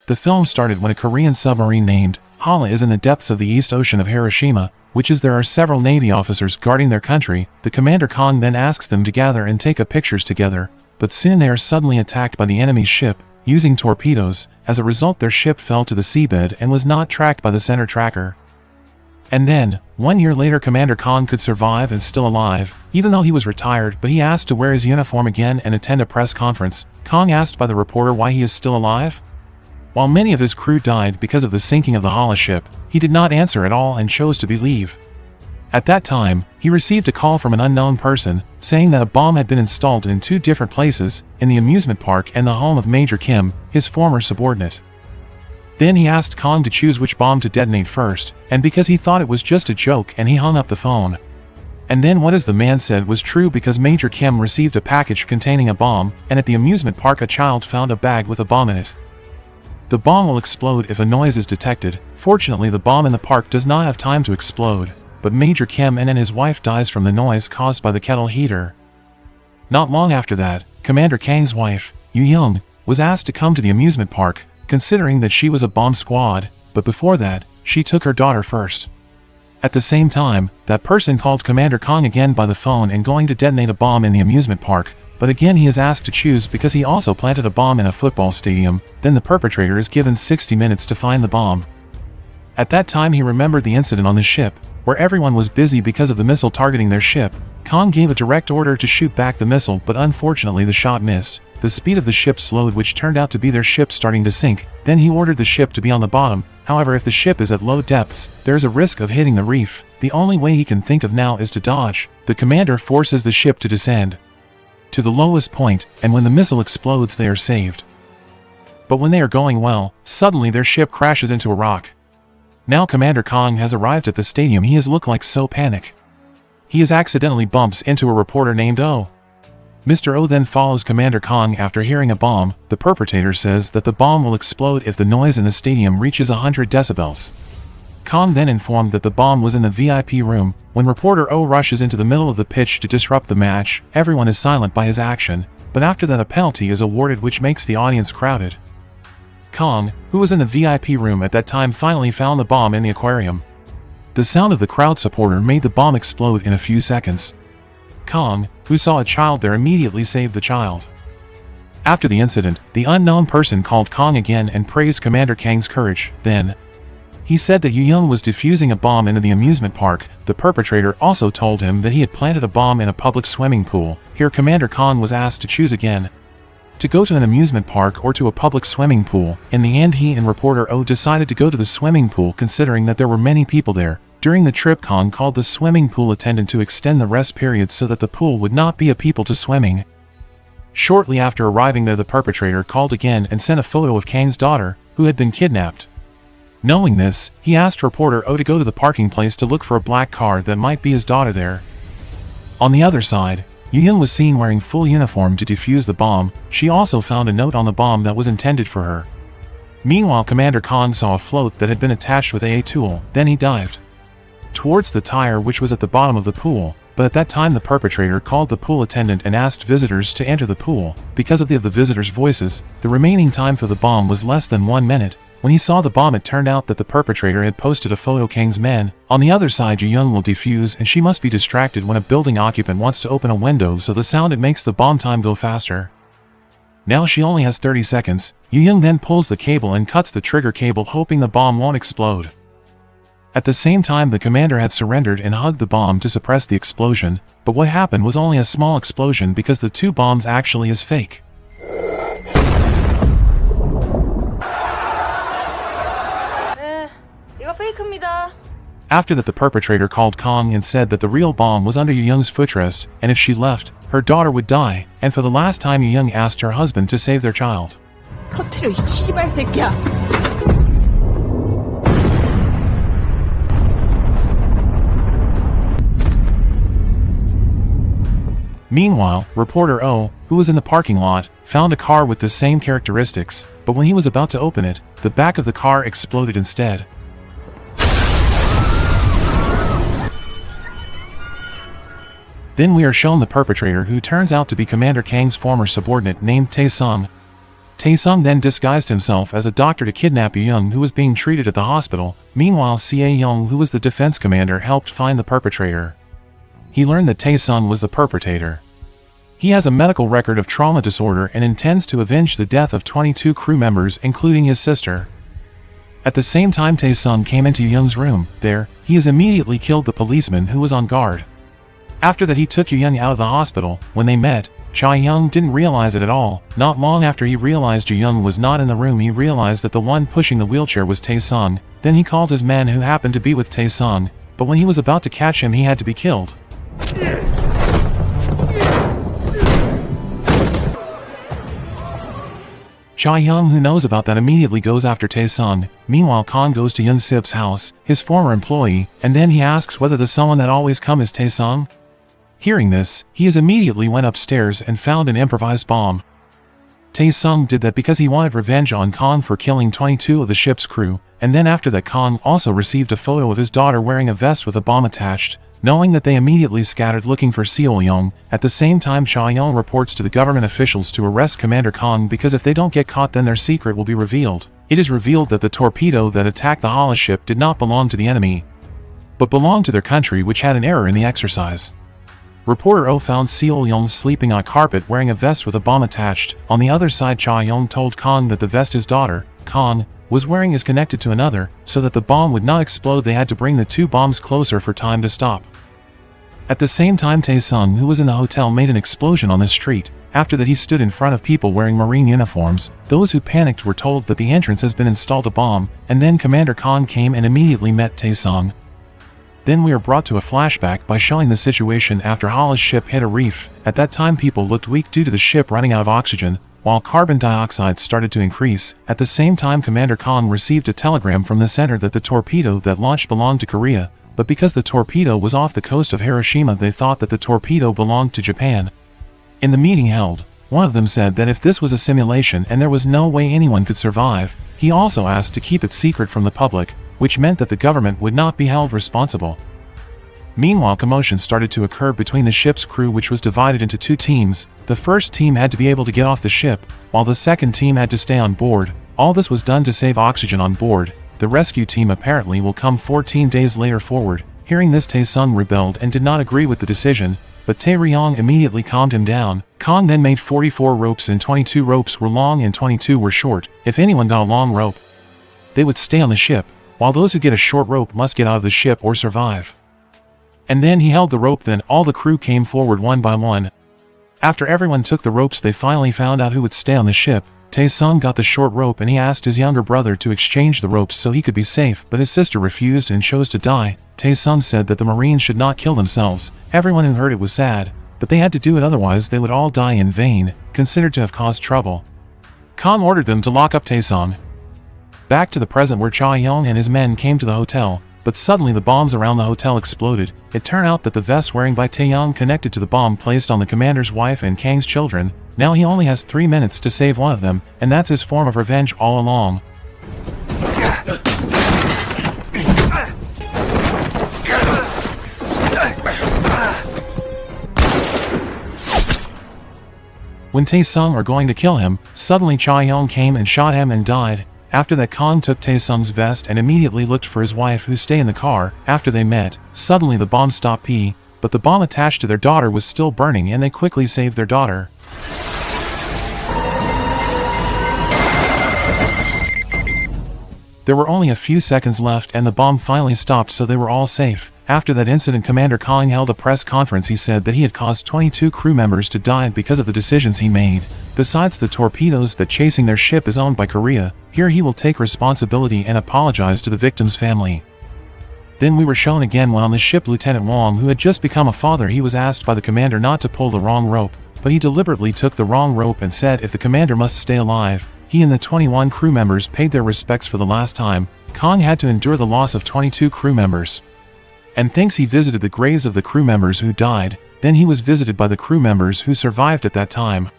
The film started when a Korean submarine named Hala is in the depths of the East Ocean of Hiroshima, which is there are several Navy officers guarding their country. The Commander Kong then asks them to gather and take pictures together, but soon they are suddenly attacked by the enemy's ship, using torpedoes. As a result, their ship fell to the seabed and was not tracked by the center tracker. And then, 1 year later, Commander Kong could survive and still alive, even though he was retired, but he asked to wear his uniform again and attend a press conference. Kong asked by the reporter why he is still alive. While many of his crew died because of the sinking of the Hala ship, he did not answer at all and chose to believe. At that time, he received a call from an unknown person, saying that a bomb had been installed in 2 different places, in the amusement park and the home of Major Kim, his former subordinate. Then he asked Kong to choose which bomb to detonate first, and because he thought it was just a joke, and he hung up the phone. And then what the man said was true, because Major Kim received a package containing a bomb, and at the amusement park a child found a bag with a bomb in it. The bomb will explode if a noise is detected. Fortunately, the bomb in the park does not have time to explode, but Major Kim and his wife dies from the noise caused by the kettle heater. Not long after that, Commander Kang's wife, Yu Young, was asked to come to the amusement park, considering that she was a bomb squad, but before that, she took her daughter first. At the same time, that person called Commander Kong again by the phone and going to detonate a bomb in the amusement park, but again he is asked to choose because he also planted a bomb in a football stadium. Then the perpetrator is given 60 minutes to find the bomb. At that time he remembered the incident on the ship, where everyone was busy because of the missile targeting their ship. Kong gave a direct order to shoot back the missile, but unfortunately the shot missed. The speed of the ship slowed, which turned out to be their ship starting to sink. Then he ordered the ship to be on the bottom. However, if the ship is at low depths, there is a risk of hitting the reef. The only way he can think of now is to dodge. The commander forces the ship to descend to the lowest point, and when the missile explodes they are saved. But when they are going well, suddenly their ship crashes into a rock. Now Commander Kong has arrived at the stadium. He has looked like so panic. He has accidentally bumps into a reporter named O. Mr. O then follows Commander Kong after hearing a bomb. The perpetrator says that the bomb will explode if the noise in the stadium reaches 100 decibels. Kong then informed that the bomb was in the VIP room. When reporter O rushes into the middle of the pitch to disrupt the match, everyone is silent by his action, but after that a penalty is awarded, which makes the audience crowded. Kong, who was in the VIP room at that time, finally found the bomb in the aquarium. The sound of the crowd supporter made the bomb explode in a few seconds. Kong, who saw a child there, immediately saved the child. After the incident, the unknown person called Kong again and praised Commander Kang's courage. Then, he said that Yu Young was defusing a bomb into the amusement park. The perpetrator also told him that he had planted a bomb in a public swimming pool. Here Commander Kong was asked to choose again, to go to an amusement park or to a public swimming pool. In the end, he and reporter O decided to go to the swimming pool, considering that there were many people there. During the trip, Kong called the swimming pool attendant to extend the rest period so that the pool would not be a people to swimming. Shortly after arriving there, the perpetrator called again and sent a photo of Kang's daughter, who had been kidnapped. Knowing this, he asked reporter O to go to the parking place to look for a black car that might be his daughter there. On the other side, Yu Young was seen wearing full uniform to defuse the bomb. She also found a note on the bomb that was intended for her. Meanwhile, Commander Kong saw a float that had been attached with a tool. Then he dived towards the tire which was at the bottom of the pool, but at that time the perpetrator called the pool attendant and asked visitors to enter the pool. Because of the visitors' voices, the remaining time for the bomb was less than 1 minute. When he saw the bomb, it turned out that the perpetrator had posted a photo of Kang's men. On the other side, Yu Young will defuse, and she must be distracted when a building occupant wants to open a window, so the sound it makes the bomb time go faster. Now she only has 30 seconds. Yu Young then pulls the cable and cuts the trigger cable, hoping the bomb won't explode. At the same time, the commander had surrendered and hugged the bomb to suppress the explosion, but what happened was only a small explosion because the 2 bombs actually is fake. After that, the perpetrator called Kong and said that the real bomb was under Yu Young's footrest, and if she left, her daughter would die. And for the last time, Yu Young asked her husband to save their child. 터트려, 이 씨발 새끼야. Meanwhile, reporter O, who was in the parking lot, found a car with the same characteristics, but when he was about to open it, the back of the car exploded instead. Then we are shown the perpetrator, who turns out to be Commander Kang's former subordinate named Tae-sung. Tae-sung then disguised himself as a doctor to kidnap Young, who was being treated at the hospital. Meanwhile, Young, who was the defense commander, helped find the perpetrator. He learned that Tae-sung was the perpetrator. He has a medical record of trauma disorder and intends to avenge the death of 22 crew members, including his sister. At the same time, Tae-sung came into Young's room. There, he has immediately killed the policeman who was on guard. After that, he took Young out of the hospital. When they met, Young didn't realize it at all. Not long after he realized Young was not in the room, he realized that the one pushing the wheelchair was Tae-sung. Then he called his man, who happened to be with Tae-sung, but when he was about to catch him, he had to be killed. Young, who knows about that, immediately goes after Tae-sung. Meanwhile, Kang goes to Yoon Sip's house, his former employee, and then he asks whether the someone that always come is Tae-sung. Hearing this, he immediately went upstairs and found an improvised bomb. Tae-sung did that because he wanted revenge on Kang for killing 22 of the ship's crew, and then after that, Kang also received a photo of his daughter wearing a vest with a bomb attached. Knowing that, they immediately scattered looking for Young. At the same time, Young reports to the government officials to arrest Commander Kang, because if they don't get caught, then their secret will be revealed. It is revealed that the torpedo that attacked the Hala ship did not belong to the enemy, but belonged to their country, which had an error in the exercise. Reporter O found Young sleeping on carpet wearing a vest with a bomb attached. On the other side, Young told Kang that the vest his daughter, Kang, was wearing is connected to another, so that the bomb would not explode. They had to bring the two bombs closer for time to stop. At the same time, Tae-sung, who was in the hotel, made an explosion on the street. After that, he stood in front of people wearing marine uniforms. Those who panicked were told that the entrance has been installed a bomb, and then Commander Kang came and immediately met Tae-sung. Then we are brought to a flashback by showing the situation after Hala's ship hit a reef. At that time, people looked weak due to the ship running out of oxygen, while carbon dioxide started to increase. At the same time, Commander Kang received a telegram from the center that the torpedo that launched belonged to Korea, but because the torpedo was off the coast of Hiroshima, they thought that the torpedo belonged to Japan. In the meeting held, one of them said that if this was a simulation and there was no way anyone could survive, he also asked to keep it secret from the public, which meant that the government would not be held responsible. Meanwhile, commotion started to occur between the ship's crew, which was divided into two teams. The first team had to be able to get off the ship, while the second team had to stay on board. All this was done to save oxygen on board. The rescue team apparently will come 14 days later forward. Hearing this, Tae-sung rebelled and did not agree with the decision, but Tae-ryong immediately calmed him down. Kang then made 44 ropes, and 22 ropes were long and 22 were short. If anyone got a long rope, they would stay on the ship, while those who get a short rope must get out of the ship or survive. And then he held the rope. Then all the crew came forward one by one. After everyone took the ropes, they finally found out who would stay on the ship. Tae-sung got the short rope and he asked his younger brother to exchange the ropes so he could be safe, but his sister refused and chose to die. Tae-sung said that the Marines should not kill themselves. Everyone who heard it was sad, but they had to do it, otherwise they would all die in vain, considered to have caused trouble. Kang ordered them to lock up Tae-sung. Back to the present, where Cha-young and his men came to the hotel, but suddenly the bombs around the hotel exploded. It turned out that the vest wearing by Tae-young connected to the bomb placed on the commander's wife and Kang's children. Now he only has 3 minutes to save one of them, and that's his form of revenge all along. When Tae-sung are going to kill him, suddenly Cha-young came and shot him and died. After that, Kang took Tae-sung's vest and immediately looked for his wife, who stayed in the car. After they met, suddenly the bomb stopped, but the bomb attached to their daughter was still burning, and they quickly saved their daughter. There were only a few seconds left and the bomb finally stopped, so they were all safe. After that incident, Commander Kang held a press conference. He said that he had caused 22 crew members to die because of the decisions he made. Besides the torpedoes, that chasing their ship is owned by Korea. Here he will take responsibility and apologize to the victim's family. Then we were shown again when on the ship Lieutenant Wong, who had just become a father, he was asked by the commander not to pull the wrong rope, but he deliberately took the wrong rope and said if the commander must stay alive, he and the 21 crew members paid their respects for the last time. Kang had to endure the loss of 22 crew members, and thinks he visited the graves of the crew members who died. Then he was visited by the crew members who survived at that time.